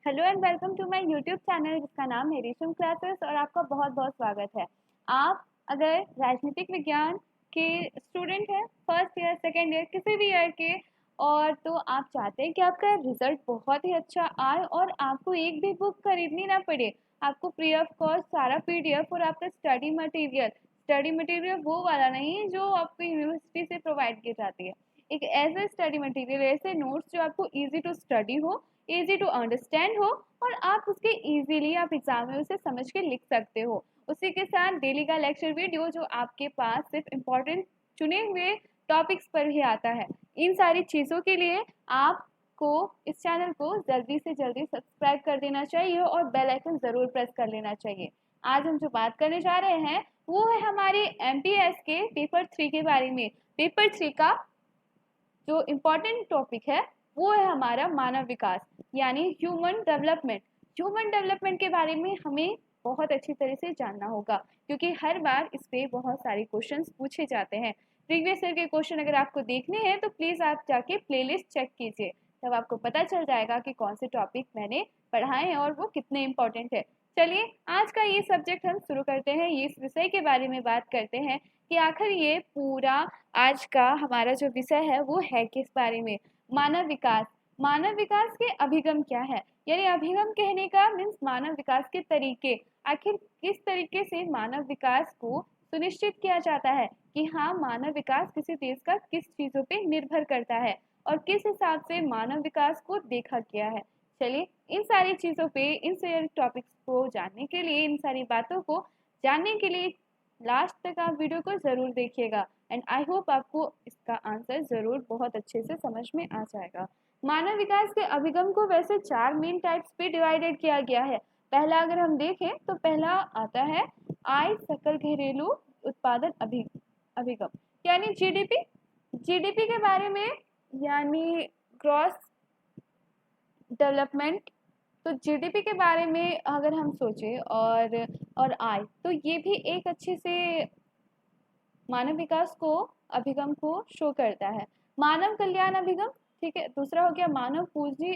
Hello and welcome to my YouTube channel जिसका नाम है रेशम क्लासेस और आपका बहुत बहुत स्वागत है। आप अगर राजनीतिक विज्ञान के स्टूडेंट हैं, फर्स्ट ईयर सेकेंड ईयर किसी भी ईयर के, और तो आप चाहते हैं कि आपका रिजल्ट बहुत ही अच्छा आए और आपको एक भी बुक खरीदनी ना पड़े, आपको फ्री ऑफ कॉस्ट सारा पीडीएफ और आपका स्टडी मटेरियल वो वाला नहीं जो आपको यूनिवर्सिटी से प्रोवाइड की जाती है। एक ऐसा स्टडी मटेरियल, ऐसे नोट्स जो आपको इजी टू स्टडी हो, इजी टू अंडरस्टैंड हो और आप उसके इजीली आप एग्जाम में उसे समझ के लिख सकते हो। उसी के साथ डेली का लेक्चर वीडियो जो आपके पास सिर्फ इम्पोर्टेंट चुने हुए टॉपिक्स पर ही आता है। इन सारी चीज़ों के लिए आपको इस चैनल को जल्दी से जल्दी सब्सक्राइब कर देना चाहिए और बेल आइकन ज़रूर प्रेस कर लेना चाहिए। आज हम जो बात करने जा रहे हैं वो है हमारे एमटीएस के पेपर 3 के बारे में। पेपर 3 का जो इम्पोर्टेंट टॉपिक है वो है हमारा मानव विकास यानी ह्यूमन डेवलपमेंट। ह्यूमन डेवलपमेंट के बारे में हमें बहुत अच्छी तरह से जानना होगा क्योंकि हर बार इस पे बहुत सारे क्वेश्चंस पूछे जाते हैं। प्रीवियस ईयर के क्वेश्चन अगर आपको देखने हैं तो प्लीज़ आप जाके प्लेलिस्ट चेक कीजिए, तब आपको पता चल जाएगा कि कौन से टॉपिक मैंने पढ़ाए हैं और वो कितने इम्पोर्टेंट है। चलिए आज का ये सब्जेक्ट हम शुरू करते हैं, ये इस विषय के बारे में बात करते हैं कि आखिर ये पूरा आज का हमारा जो विषय है वो है किस बारे में। मानव विकास। मानव विकास के अभिगम क्या है, यानी अभिगम कहने का मीन्स मानव विकास के तरीके। आखिर किस तरीके से मानव विकास को सुनिश्चित किया जाता है कि हाँ, मानव विकास किसी देश का किस चीज़ों पे निर्भर करता है और किस हिसाब से मानव विकास को देखा गया है। चलिए इन सारी चीज़ों पे, इन सारे टॉपिक्स को जानने के लिए, इन सारी बातों को जानने के लिए लास्ट तक आप वीडियो को ज़रूर देखिएगा एंड आई होप आपको इसका आंसर ज़रूर बहुत अच्छे से समझ में आ जाएगा। मानव विकास के अभिगम को वैसे 4 मेन टाइप्स पे डिवाइडेड किया गया है। पहला अगर हम देखें तो पहला आता है आय सकल घरेलू उत्पादन अभिगम यानी जीडीपी। जीडीपी के बारे में यानी ग्रॉस डेवलपमेंट। तो जीडीपी के बारे में अगर हम सोचें और आय, तो ये भी एक अच्छे से मानव विकास को अभिगम को शो करता है। मानव कल्याण अभिगम, ठीक है। दूसरा हो गया मानव पूंजी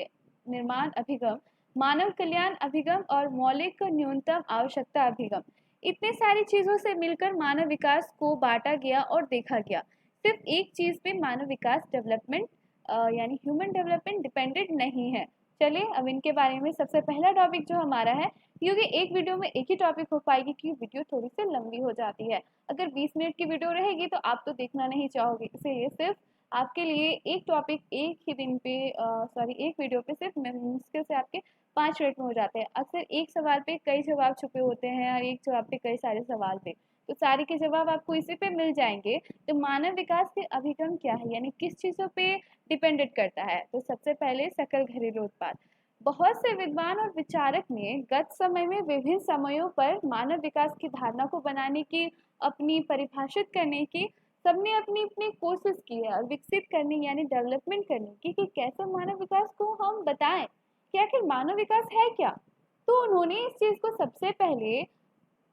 निर्माण अभिगम, मानव कल्याण अभिगम और मौलिक न्यूनतम आवश्यकता अभिगम। इतने सारी चीजों से मिलकर मानव विकास को बांटा गया और देखा गया। सिर्फ एक चीज पे मानव विकास डेवलपमेंट यानी ह्यूमन डेवलपमेंट डिपेंडेंट नहीं है। चलिए अब इनके बारे में सबसे पहला टॉपिक जो हमारा है, क्योंकि एक वीडियो में एक ही टॉपिक हो पाएगी क्योंकि वीडियो थोड़ी सी लंबी हो जाती है। अगर 20 मिनट की वीडियो रहेगी तो आप तो देखना नहीं चाहोगे, इसलिए सिर्फ आपके लिए एक टॉपिक एक ही दिन पे एक वीडियो पे सिर्फ मुश्किल से आपके 5 मिनट में हो जाते हैं। अक्सर एक सवाल पे कई जवाब छुपे होते हैं और एक जवाब पे कई सारे सवाल थे, तो सारे के जवाब आपको इसी पे मिल जाएंगे। तो मानव विकास के अभिगम क्या है, यानी किस चीज़ों पे डिपेंडेंट करता है। तो सबसे पहले सकल घरेलू उत्पाद। बहुत से विद्वान और विचारक ने गत समय में विभिन्न समयों पर मानव विकास की धारणा को बनाने की, अपनी परिभाषित करने की, सबने अपनी अपनी कोशिश की है और विकसित करने यानी डेवलपमेंट करने की कि कैसे मानव विकास को हम बताएं कि आखिर मानव विकास है क्या। तो उन्होंने इस चीज को सबसे पहले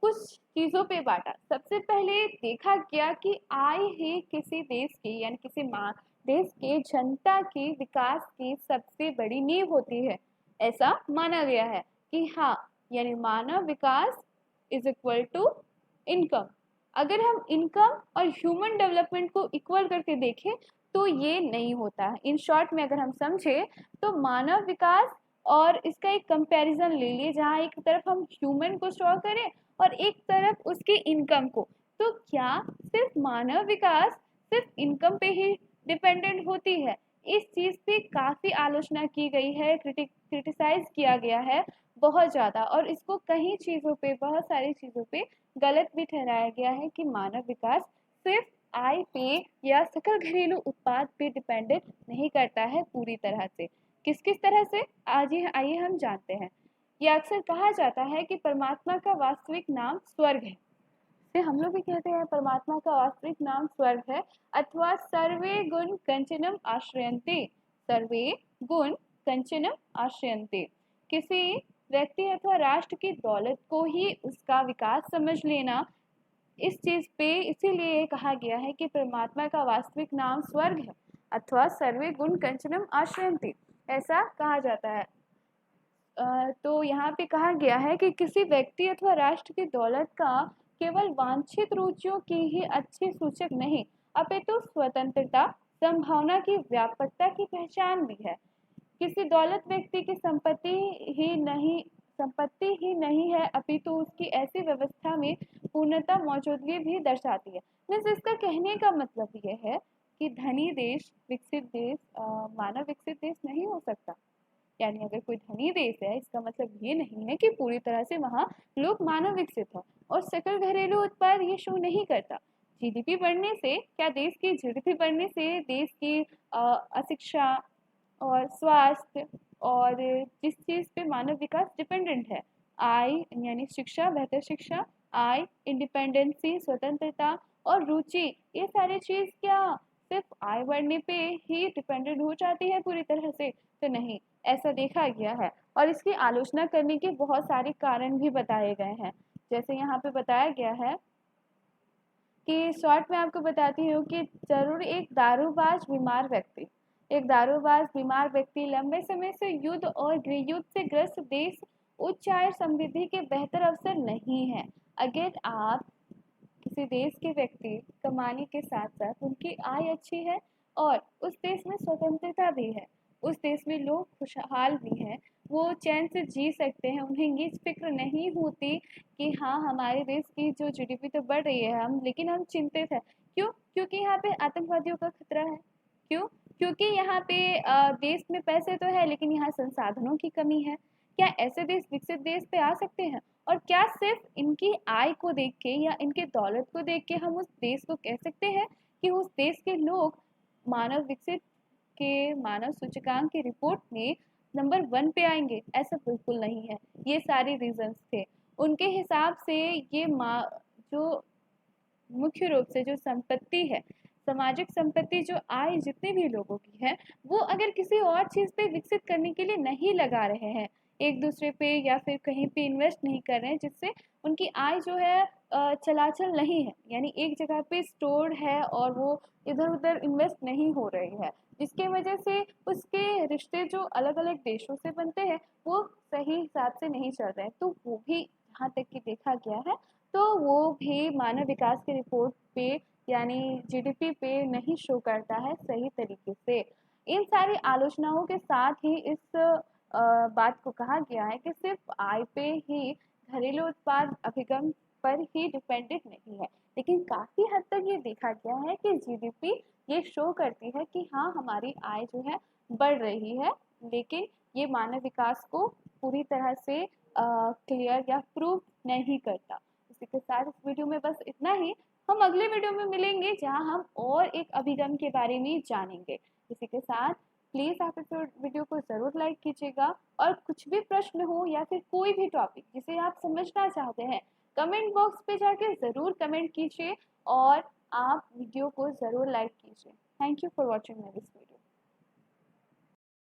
कुछ चीजों पे बांटा। सबसे पहले देखा गया कि आय ही किसी देश की यानी किसी देश के जनता के विकास की सबसे बड़ी नींव होती है। ऐसा माना गया है कि हाँ, यानी मानव विकास इज इक्वल टू इनकम। अगर हम इनकम और ह्यूमन डेवलपमेंट को इक्वल करके देखें तो ये नहीं होता है। इन शॉर्ट में अगर हम समझे तो मानव विकास और इसका एक कंपैरिजन ले लिए जहाँ एक तरफ हम ह्यूमन को शो करें और एक तरफ उसकी इनकम को, तो क्या सिर्फ मानव विकास सिर्फ इनकम पे ही डिपेंडेंट होती है। इस चीज पे काफी आलोचना की गई है, क्रिटिसाइज किया गया है बहुत ज्यादा, और इसको कई चीजों पे, बहुत सारी चीजों पे गलत भी ठहराया गया है कि मानव विकास सिर्फ आय पे या सकल घरेलू उत्पाद पे डिपेंडेंट नहीं करता है पूरी तरह से। किस किस तरह से, आज ही आइए हम जानते हैं। ये अक्सर कहा जाता है कि परमात्मा का वास्तविक नाम स्वर्ग है। से हम लोग भी कहते हैं परमात्मा का वास्तविक नाम स्वर्ग है, अथवा सर्वे गुण कंचनम आश्रयन्ते। सर्वे गुण कंचनम आश्रयन्ते, किसी व्यक्ति अथवा राष्ट्र की दौलत को ही उसका विकास समझ लेना। इस चीज पे इसीलिए कहा गया है कि परमात्मा का वास्तविक नाम स्वर्ग है अथवा सर्वे गुण कंचनम आश्रयन्ते, ऐसा कहा जाता है। तो यहाँ पे कहा गया है कि किसी व्यक्ति अथवा राष्ट्र की दौलत का केवल वांछित रुचियों की ही अच्छी सूचक नहीं, अपितु स्वतंत्रता, संभावना की व्यापकता की पहचान भी है। किसी दौलत व्यक्ति की संपत्ति ही नहीं है, अपितु उसकी ऐसी व्यवस्था में पूर्णता मौजूदगी भी दर्शाती है। मीन्स इसका कहने का मतलब ये है कि धनी देश विकसित देश, मानव विकसित देश नहीं हो सकता। यानी अगर कोई धनी देश है, इसका मतलब ये नहीं है कि पूरी तरह से वहाँ लोग मानव विकसित है। और सकल घरेलू उत्पाद ये शो नहीं करता। जीडीपी बढ़ने से क्या, देश की जीडीपी बढ़ने से देश की अशिक्षा और स्वास्थ्य और जिस चीज़ पे मानव विकास डिपेंडेंट है, आय यानी शिक्षा, बेहतर शिक्षा, आय, इंडिपेंडेंसी, स्वतंत्रता और रुचि, ये सारी चीज़ क्या सिर्फ आय बढ़ने पे ही डिपेंडेंट हो जाती है पूरी तरह से? तो नहीं, ऐसा देखा गया है। और इसकी आलोचना करने के बहुत सारे कारण भी बताए गए हैं। जैसे यहाँ पे बताया गया है कि शॉर्ट में आपको बताती हूँ कि जरूर एक दारूबाज बीमार व्यक्ति लंबे समय से युद्ध और गृहयुद्ध से ग्रस्त देश उच्च आय और समृद्धि के बेहतर अवसर नहीं है। अगर आप किसी देश के व्यक्ति कमाने के साथ साथ उनकी आय अच्छी है और उस देश में स्वतंत्रता भी है, उस देश में लोग खुशहाल भी हैं, वो चैन से जी सकते हैं, उन्हें ये फिक्र नहीं होती कि हाँ हमारे देश की जो जीडीपी तो बढ़ रही है लेकिन हम चिंतित हैं। क्यों? क्योंकि यहाँ पे आतंकवादियों का खतरा है। क्यों? क्योंकि यहाँ पे देश में पैसे तो है लेकिन यहाँ संसाधनों की कमी है। क्या ऐसे देश विकसित देश पे आ सकते हैं? और क्या सिर्फ इनकी आय को देख के या इनके दौलत को देख के हम उस देश को कह सकते हैं कि उस देश के लोग मानव विकसित के मानव सूचकांक की रिपोर्ट में नंबर 1 पे आएंगे? ऐसा बिल्कुल नहीं है। ये सारे रीजंस थे उनके हिसाब से। ये जो मुख्य रूप से जो संपत्ति है, सामाजिक संपत्ति, जो आय जितने भी लोगों की है, वो अगर किसी और चीज़ पे विकसित करने के लिए नहीं लगा रहे हैं, एक दूसरे पे या फिर कहीं पे इन्वेस्ट नहीं कर रहे हैं, जिससे उनकी आय जो है चलाचल नहीं है, यानी एक जगह पे स्टोर्ड है और वो इधर उधर इन्वेस्ट नहीं हो रही है, जिसके वजह से उसके रिश्ते जो अलग अलग देशों से बनते हैं वो सही हिसाब से नहीं चल रहे हैं। तो वो भी जहाँ तक कि देखा गया है तो वो भी मानव विकास की रिपोर्ट पे यानी जीडीपी पे नहीं शो करता है सही तरीके से। इन सारी आलोचनाओं के साथ ही इस बात को कहा गया है कि सिर्फ आय पे ही घरेलू उत्पाद अभिगम पर ही डिपेंडेंट नहीं है, लेकिन काफ़ी हद तक ये देखा गया है कि जीडीपी ये शो करती है कि हाँ हमारी आय जो है बढ़ रही है, लेकिन ये मानव विकास को पूरी तरह से क्लियर या प्रूव नहीं करता। इसी के साथ इस वीडियो में बस इतना ही। हम अगले वीडियो में मिलेंगे जहां हम और एक अभिगम के बारे में जानेंगे। इसी के साथ प्लीज़ आप इस वीडियो को ज़रूर लाइक कीजिएगा और कुछ भी प्रश्न हो या फिर कोई भी टॉपिक जिसे आप समझना चाहते हैं, कमेंट बॉक्स पे जाके ज़रूर कमेंट कीजिए और आप वीडियो को ज़रूर लाइक कीजिए। Thank you for watching my this video.